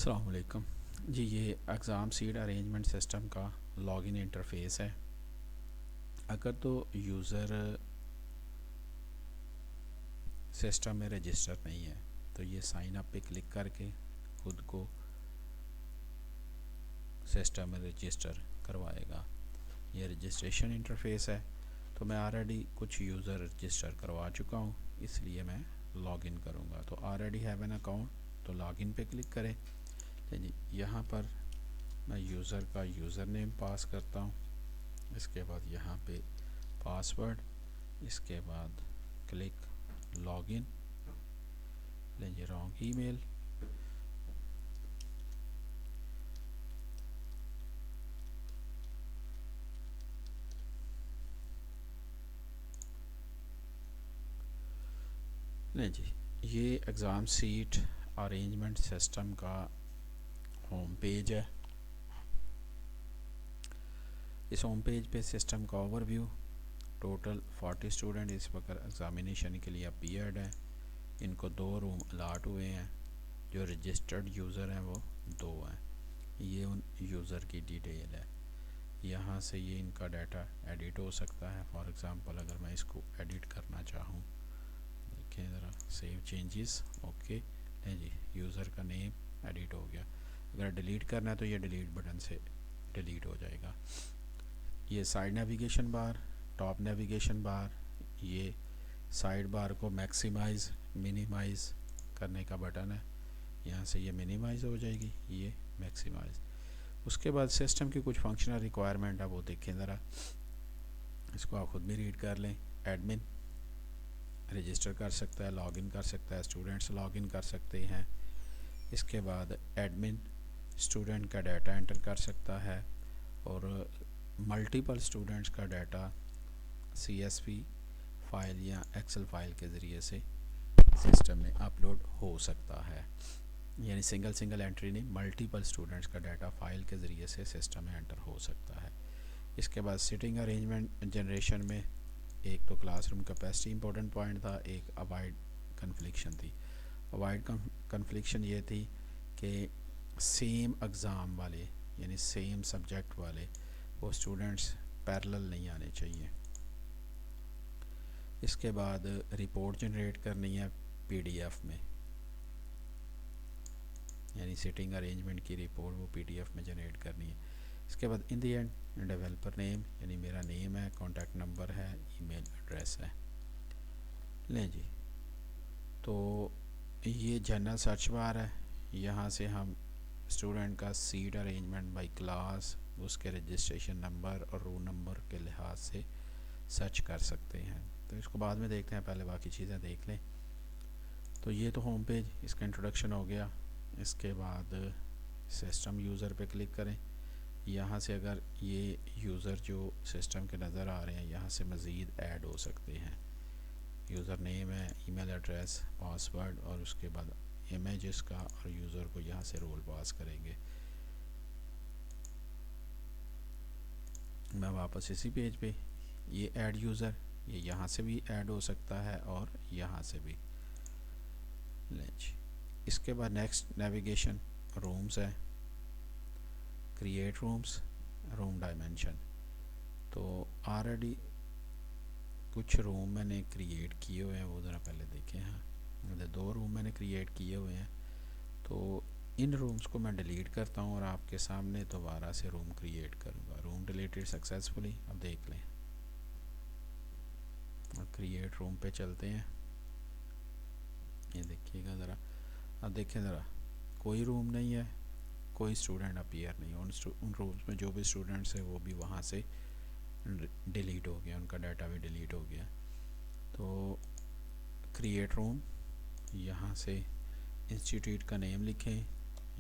अस्सलाम वालेकुम जी। ये एग्ज़ाम सीट अरेंजमेंट सिस्टम का लॉगिन इंटरफ़ेस है। अगर तो यूज़र सिस्टम में रजिस्टर नहीं है तो ये साइन अप पे क्लिक करके खुद को सिस्टम में रजिस्टर करवाएगा। ये रजिस्ट्रेशन इंटरफ़ेस है। तो मैं ऑलरेडी कुछ यूज़र रजिस्टर करवा चुका हूँ, इसलिए मैं लॉगिन करूँगा। तो ऑलरेडी हैव एन अकाउंट, तो लॉगिन पे क्लिक करें। जी, यहाँ पर मैं यूज़र का यूज़र नेम पास करता हूँ। इसके बाद यहाँ पे पासवर्ड, इसके बाद क्लिक लॉगिन। लेंगे रॉन्ग ईमेल, नहीं जी। ये एग्ज़ाम सीट अरेंजमेंट सिस्टम का होम पेज है। इस होम पेज पे सिस्टम का ओवरव्यू, टोटल 40 स्टूडेंट इस वक्त एग्ज़ामिनेशन के लिए अपीयर्ड है। इनको 2 रूम अलाट हुए हैं। जो रजिस्टर्ड यूज़र हैं वो 2 हैं। ये उन यूज़र की डिटेल है। यहाँ से ये इनका डाटा एडिट हो सकता है। फॉर एग्ज़ाम्पल अगर मैं इसको एडिट करना चाहूँ, देखें ज़रा, सेव चेंजेस, ओके। नहीं जी, यूज़र का नेम एडिट हो गया। अगर डिलीट करना है तो ये डिलीट बटन से डिलीट हो जाएगा। ये side navigation bar, top navigation bar, ये साइड बार को मैक्सिमाइज़ मिनिमाइज़ करने का बटन है। यहाँ से ये मिनिमाइज़ हो जाएगी, ये मैक्सिमाइज़। उसके बाद सिस्टम की कुछ फंक्शनल रिक्वायरमेंट है, वो देखें ज़रा। इसको आप ख़ुद भी रीड कर लें। एडमिन रजिस्टर कर सकता है, लॉगिन कर सकता है, स्टूडेंट्स लॉगिन कर सकते हैं। इसके बाद एडमिन स्टूडेंट का डाटा एंटर कर सकता है और मल्टीपल स्टूडेंट्स का डाटा CSV फाइल या एक्सेल फाइल के ज़रिए से सिस्टम में अपलोड हो सकता है। यानी सिंगल सिंगल एंट्री नहीं, मल्टीपल स्टूडेंट्स का डाटा फाइल के ज़रिए से सिस्टम में एंटर हो सकता है। इसके बाद सिटिंग अरेंजमेंट जनरेशन में एक तो क्लासरूम कैपेसिटी इंपॉर्टेंट पॉइंट था, एक अवॉइड कन्फ्लिक्शन थी। अवॉइड कन्फ्लिक्शन ये थी कि सेम एग्ज़ाम वाले यानी सेम सब्जेक्ट वाले वो स्टूडेंट्स पैरेलल नहीं आने चाहिए। इसके बाद रिपोर्ट जनरेट करनी है PDF में, यानी सिटिंग अरेंजमेंट की रिपोर्ट वो PDF में जनरेट करनी है। इसके बाद इन दी एंड डेवलपर नेम, यानी मेरा नेम है, कॉन्टैक्ट नंबर है, ईमेल एड्रेस है। लें जी, तो ये जनरल सर्च बार है। यहाँ से हम स्टूडेंट का सीट अरेंजमेंट बाय क्लास, उसके रजिस्ट्रेशन नंबर और रोल नंबर के लिहाज से सर्च कर सकते हैं। तो इसको बाद में देखते हैं, पहले बाकी चीज़ें देख लें। तो ये तो होम पेज, इसका इंट्रोडक्शन हो गया। इसके बाद सिस्टम यूज़र पे क्लिक करें। यहाँ से अगर ये यूज़र जो सिस्टम के नज़र आ रहे हैं, यहाँ से मज़ीद ऐड हो सकते हैं। यूज़र नेम है, ईमेल एड्रेस, पासवर्ड और उसके बाद इमेजेस का, और यूज़र को यहाँ से रोल पास करेंगे। मैं वापस इसी पेज पे, ये ऐड यूज़र, ये यहाँ से भी ऐड हो सकता है और यहाँ से भी। लें, इसके बाद नेक्स्ट नेविगेशन रूम्स है, क्रिएट रूम्स, रूम डायमेंशन। तो ऑलरेडी कुछ रूम मैंने क्रिएट किए हुए हैं, वो ज़रा पहले देखें। हाँ, मतलब 2 रूम मैंने क्रिएट किए हुए हैं। तो इन रूम्स को मैं डिलीट करता हूँ और आपके सामने दोबारा से रूम क्रिएट करूँगा। रूम डिलीटेड सक्सेसफुली, अब देख लें। और क्रिएट रूम पे चलते हैं, ये देखिएगा ज़रा। अब देखें ज़रा, कोई रूम नहीं है, कोई स्टूडेंट अपीयर नहीं। उन रूम्स में जो भी स्टूडेंट्स है वो भी वहाँ से डिलीट हो गया, उनका डाटा भी डिलीट हो गया। तो क्रिएट रूम, यहाँ से इंस्टीट्यूट का नेम लिखें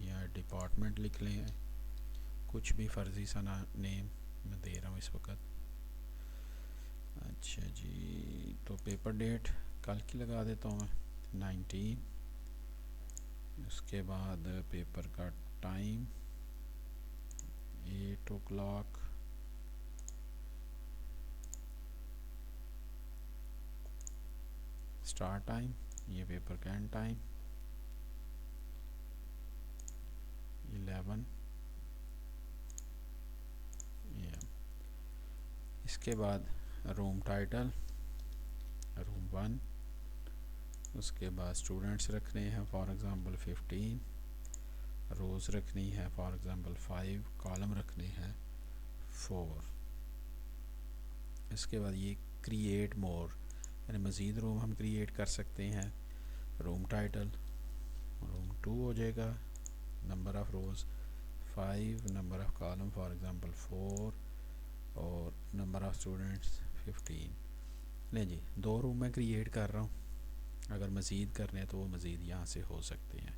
या डिपार्टमेंट लिख लें, कुछ भी फर्जी सा नेम मैं दे रहा हूँ इस वक्त। अच्छा जी, तो पेपर डेट कल की लगा देता हूँ मैं, 19। उसके बाद पेपर का टाइम 8 o'clock। स्टार्ट टाइम, ये पेपर का एंड टाइम। 11 AM। इसके बाद रूम टाइटल रूम 1, उसके बाद स्टूडेंट्स रखने हैं फॉर एग्ज़ाम्पल 15, रोज़ रखनी है फॉर एग्ज़ाम्पल 5, कॉलम रखने हैं 4। इसके बाद ये क्रिएट मोर, यानी मज़ीद रूम हम क्रिएट कर सकते हैं। रूम टाइटल रूम 2 हो जाएगा, number of rows 5, number of column for example 4 और नंबर ऑफ़ स्टूडेंट्स 15। नहीं जी, 2 रूम मैं क्रिएट कर रहा हूँ। अगर मज़ीद करने हैं तो वो मज़ीद यहाँ से हो सकते हैं।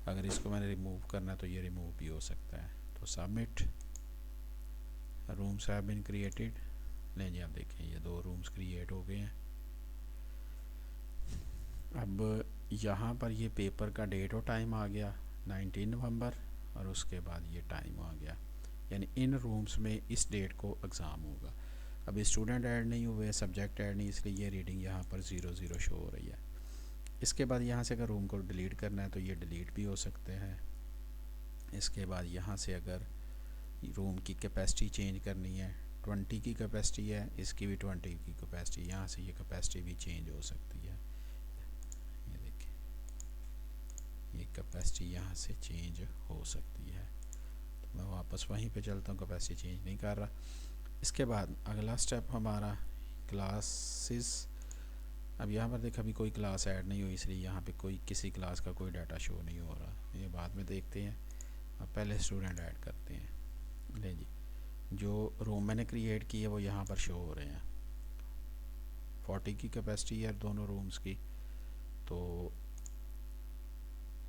अगर इसको मैंने रिमूव करना है तो ये रिमूव भी हो सकता है। तो submit, rooms have been created. नहीं जी, आप देखें ये 2 रूम्स क्रिएट हो गए हैं। अब यहाँ पर ये पेपर का डेट और टाइम आ गया 19 नवंबर, और उसके बाद ये टाइम आ गया, यानी इन रूम्स में इस डेट को एग्ज़ाम होगा। अब स्टूडेंट ऐड नहीं हुए, सब्जेक्ट ऐड नहीं, इसलिए ये रीडिंग यहाँ पर 00 शो हो रही है। इसके बाद यहाँ से अगर रूम को डिलीट करना है तो ये डिलीट भी हो सकते हैं। इसके बाद यहाँ से अगर रूम की कैपेसिटी चेंज करनी है, 20 की कैपेसिटी है, इसकी भी 20 की कैपेसिटी, यहाँ से ये कैपेसिटी भी चेंज हो सकती है। ये देखिए, ये कैपेसिटी यहाँ से चेंज हो सकती है। तो मैं वापस वहीं पे चलता हूँ, कैपेसिटी चेंज नहीं कर रहा। इसके बाद अगला स्टेप हमारा क्लासेस। अब यहाँ पर देख, अभी कोई क्लास ऐड नहीं हुई, इसलिए यहाँ पे कोई किसी क्लास का कोई डाटा शो नहीं हो रहा, ये बाद में देखते हैं। अब पहले स्टूडेंट ऐड करते हैं। ले जी, जो रूम मैंने क्रिएट की है वो यहाँ पर शो हो रहे हैं। 40 की कैपेसिटी है दोनों रूम्स की। तो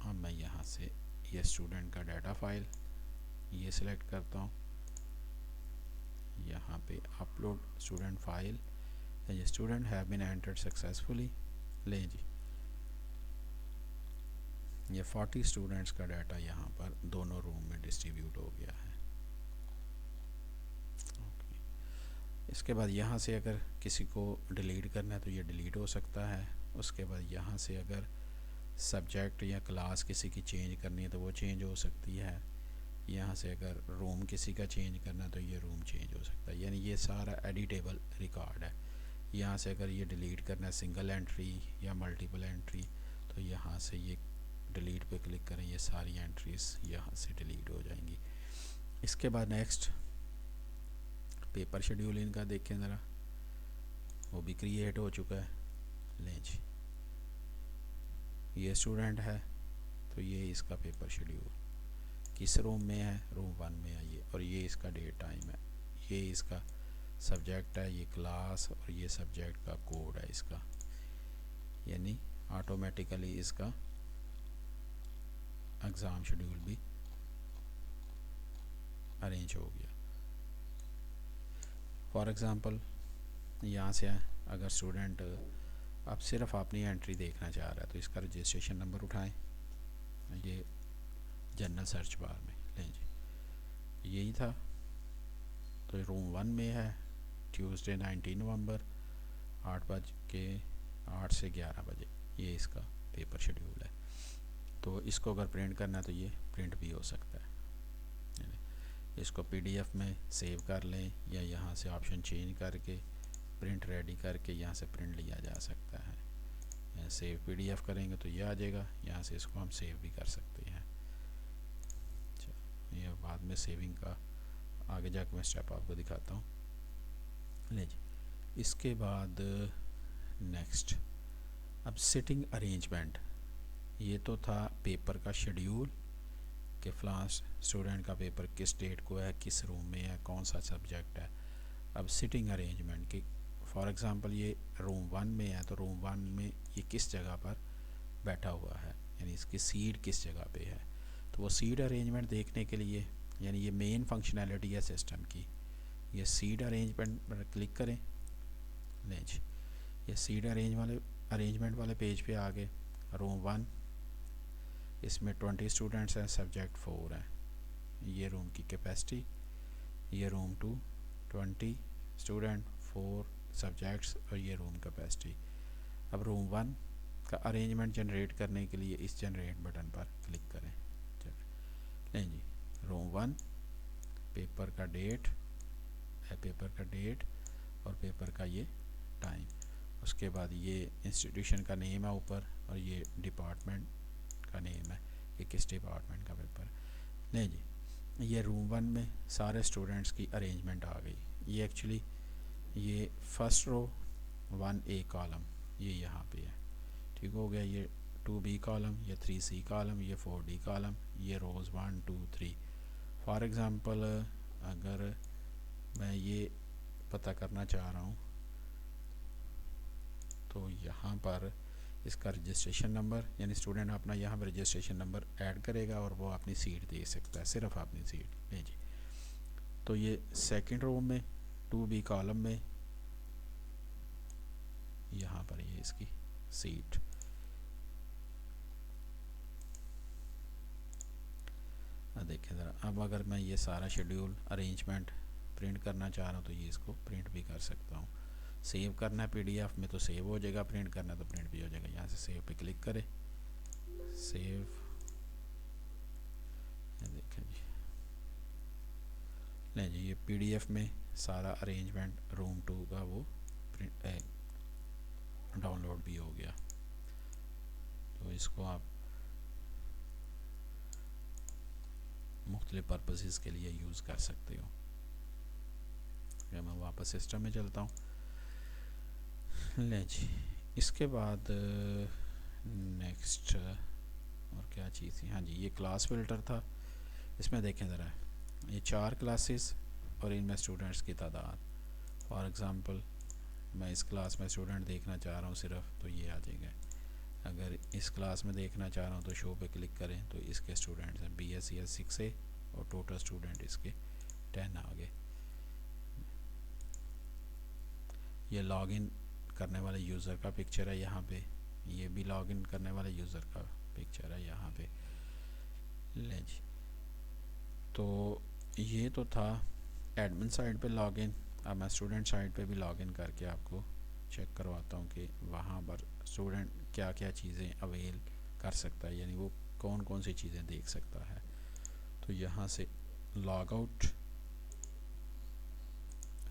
अब मैं यहाँ से ये स्टूडेंट का डाटा फाइल ये सिलेक्ट करता हूँ, यहाँ पे अपलोड स्टूडेंट फाइल, ये student have been entered successfully. ले जी, ये 40 स्टूडेंट्स का डाटा यहाँ पर दोनों रूम में डिस्ट्रीब्यूट हो गया है। इसके बाद यहाँ से अगर किसी को डिलीट करना है तो ये डिलीट हो सकता है। उसके बाद यहाँ से अगर सब्जेक्ट या क्लास किसी की चेंज करनी है तो वो चेंज हो सकती है। यहाँ से अगर रूम किसी का चेंज करना है तो ये रूम चेंज हो सकता है, यानी ये सारा एडिटेबल रिकॉर्ड है। यहाँ से अगर ये डिलीट करना है सिंगल एंट्री या मल्टीपल एंट्री, तो यहाँ से ये डिलीट पे क्लिक करें, ये सारी एंट्रीज यहाँ से डिलीट हो जाएंगी। इसके बाद नेक्स्ट पेपर शेड्यूल इनका देखें ज़रा, वो भी क्रिएट हो चुका है। लें जी, ये स्टूडेंट है तो ये इसका पेपर शेड्यूल किस रूम में है, रूम 1 में है ये, और ये इसका डेट टाइम है, ये इसका सब्जेक्ट है, ये क्लास, और ये सब्जेक्ट का कोड है इसका, यानी ऑटोमेटिकली इसका एग्ज़ाम शेड्यूल भी अरेंज हो गया। फॉर एग्ज़ाम्पल यहाँ से अगर स्टूडेंट अब सिर्फ अपनी एंट्री देखना चाह रहा है तो इसका रजिस्ट्रेशन नंबर उठाएं, ये जनरल सर्च बार में। लें जी, यही था। तो रूम 1 में है, ट्यूसडे 19 नवंबर 8 से 11 बजे, ये इसका पेपर शेड्यूल है। तो इसको अगर प्रिंट करना है तो ये प्रिंट भी हो सकता है, इसको पीडीएफ में सेव कर लें या यहाँ से ऑप्शन चेंज करके प्रिंट रेडी करके यहाँ से प्रिंट लिया जा सकता है। सेव पीडीएफ करेंगे तो ये आ जाएगा, यहाँ से इसको हम सेव भी कर सकते हैं। ये बाद में सेविंग का आगे जाकर मैं स्टेप आपको दिखाता हूँ। ले जी, इसके बाद नेक्स्ट अब सिटिंग अरेंजमेंट। ये तो था पेपर का शेड्यूल कि फ़लाँ स्टूडेंट का पेपर किस डेट को है, किस रूम में है, कौन सा सब्जेक्ट है। अब सिटिंग अरेंजमेंट की, फॉर एग्ज़ाम्पल ये रूम 1 में है तो रूम 1 में ये किस जगह पर बैठा हुआ है, यानी इसकी सीट किस जगह पे है। तो वो सीट अरेंजमेंट देखने के लिए, यानी ये मेन फंक्शनैलिटी है सिस्टम की, ये सीट अरेंजमेंट पर क्लिक करें। नहीं जी, ये सीट अरेंजमेंट वाले पेज पे आ गए। रूम 1, इसमें 20 स्टूडेंट्स हैं, सब्जेक्ट 4 हैं, ये रूम की कैपेसिटी। ये रूम 2 20 स्टूडेंट 4 सब्जेक्ट्स और ये रूम कैपेसिटी। अब रूम 1 का अरेंजमेंट जनरेट करने के लिए इस जनरेट बटन पर क्लिक करें। नहीं जी, 1, पेपर का डेट और पेपर का ये टाइम। उसके बाद ये इंस्टीट्यूशन का नेम है ऊपर और ये डिपार्टमेंट का नेम है कि किस डिपार्टमेंट का पेपर। नहीं जी, ये रूम 1 में सारे स्टूडेंट्स की अरेंजमेंट आ गई। ये एक्चुअली ये फर्स्ट रो 1A कॉलम ये यहाँ पे है, ठीक हो गया। ये 2B कॉलम, ये 3C कॉलम, ये 4D कॉलम, ये रोज़ 1 2 3। फॉर एग्ज़ाम्पल अगर मैं ये पता करना चाह रहा हूँ तो यहाँ पर इसका रजिस्ट्रेशन नंबर, यानी स्टूडेंट अपना यहाँ पर रजिस्ट्रेशन नंबर ऐड करेगा और वो अपनी सीट दे सकता है, सिर्फ अपनी सीट। नहीं जी, तो ये सेकंड रो में 2B कॉलम में यहाँ पर ये इसकी सीट। देखें ज़रा, अब अगर मैं ये सारा शेड्यूल अरेंजमेंट प्रिंट करना चाह रहा हूँ तो ये इसको प्रिंट भी कर सकता हूँ। सेव करना है PDF में तो सेव हो जाएगा, प्रिंट करना है तो प्रिंट भी हो जाएगा। यहाँ से सेव पे क्लिक करें, सेव, देखें जी, नहीं जी, ये PDF में सारा अरेंजमेंट रूम 2 का वो प्रिंट डाउनलोड भी हो गया। तो इसको आप मुख्तलिफ पर्पसेस के लिए यूज़ कर सकते हो। मैं वापस सिस्टम में चलता हूँ। ले जी, इसके बाद नेक्स्ट और क्या चीज़ थी, हाँ जी, ये क्लास फ़िल्टर था। इसमें देखें ज़रा, ये 4 क्लासेस और इनमें स्टूडेंट्स की तादाद। फॉर एग्ज़ाम्पल मैं इस क्लास में स्टूडेंट देखना चाह रहा हूँ सिर्फ, तो ये आ जाएगा। अगर इस क्लास में देखना चाह रहा हूँ तो शो पे क्लिक करें तो इसके स्टूडेंट्स हैं BSc 6A और टोटल स्टूडेंट इसके 10 आ गए। ये लॉगिन करने वाले यूज़र का पिक्चर है यहाँ पे, ये भी लॉगिन करने वाले यूज़र का पिक्चर है यहाँ पे। ले जी, तो ये तो था एडमिन साइड पे लॉगिन। अब मैं स्टूडेंट साइड पे भी लॉगिन करके आपको चेक करवाता हूँ कि वहाँ पर स्टूडेंट क्या क्या चीज़ें अवेल कर सकता है, यानी वो कौन कौन सी चीज़ें देख सकता है। तो यहाँ से लॉग आउट,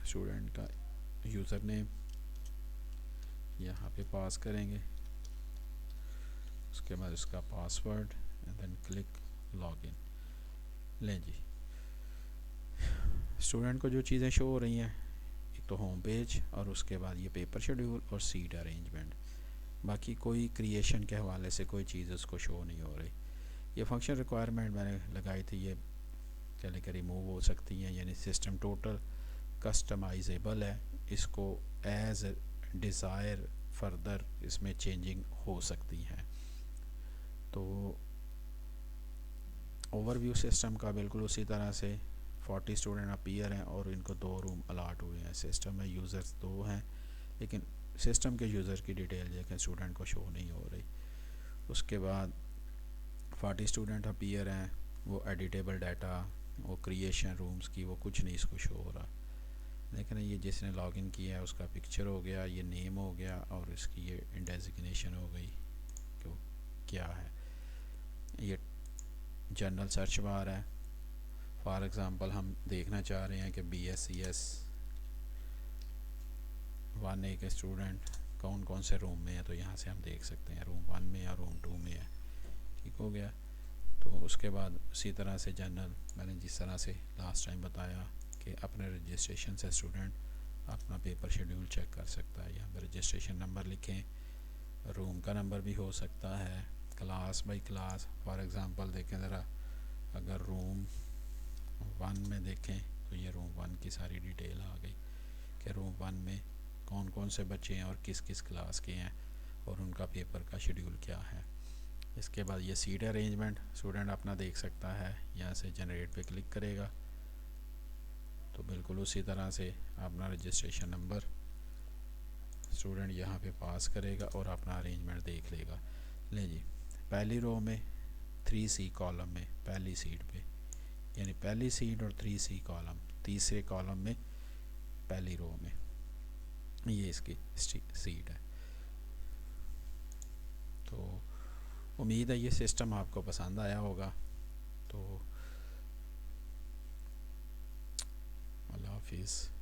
स्टूडेंट का यूज़र नेम यहाँ पे पास करेंगे, उसके बाद इसका password and then click login. लें जी, स्टूडेंट को जो चीज़ें शो हो रही हैं, एक तो होम पेज और उसके बाद ये पेपर शेड्यूल और सीट अरेंजमेंट। बाकी कोई क्रिएशन के हवाले से कोई चीज़ उसको शो नहीं हो रही। ये फंक्शन रिक्वायरमेंट मैंने लगाई थी, ये चले के रिमूव हो सकती हैं, यानी सिस्टम टोटल कस्टमाइजेबल है, इसको एज डिज़ायर फर्दर इसमें चेंजिंग हो सकती हैं। तो ओवरव्यू सिस्टम का बिल्कुल उसी तरह से 40 स्टूडेंट अपीयर हैं और इनको 2 रूम अलाट हुए हैं। सिस्टम में यूज़र्स 2 हैं, लेकिन सिस्टम के यूज़र की डिटेल लेकिन स्टूडेंट को शो नहीं हो रही। उसके बाद 40 स्टूडेंट अपीयर हैं, वो एडिटेबल डाटा, वो क्रिएशन रूम्स की, वो कुछ नहीं इसको शो हो रहा। लेकिन ये जिसने लॉगिन किया है उसका पिक्चर हो गया, ये नेम हो गया और इसकी ये डेजिग्नेशन हो गई कि वो क्या है। ये जनरल सर्च बार है। फॉर एग्ज़ाम्पल हम देखना चाह रहे हैं कि BScs 1A के स्टूडेंट कौन कौन से रूम में है, तो यहाँ से हम देख सकते हैं रूम 1 में या रूम 2 में है। ठीक हो गया। तो उसके बाद उसी तरह से जनरल, मैंने जिस तरह से लास्ट टाइम बताया कि अपने रजिस्ट्रेशन से स्टूडेंट अपना पेपर शेड्यूल चेक कर सकता है। यहाँ पर रजिस्ट्रेशन नंबर लिखें, रूम का नंबर भी हो सकता है, class by class. For example देखें ज़रा, अगर रूम 1 में देखें तो ये रूम 1 की सारी डिटेल आ गई कि रूम 1 में कौन कौन से बच्चे हैं और किस किस क्लास के हैं और उनका पेपर का शेड्यूल क्या है। इसके बाद ये सीट अरेंजमेंट स्टूडेंट अपना देख सकता है, यहाँ से जनरेट पे क्लिक करेगा तो बिल्कुल उसी तरह से अपना रजिस्ट्रेशन नंबर स्टूडेंट यहाँ पे पास करेगा और अपना अरेंजमेंट देख लेगा। ले जी, पहली रो में 3C कॉलम में पहली सीट पे, यानी पहली सीट और 3C कॉलम तीसरे कॉलम में पहली रो में ये इसकी सीट है। तो उम्मीद है ये सिस्टम आपको पसंद आया होगा। तो हाफिज़।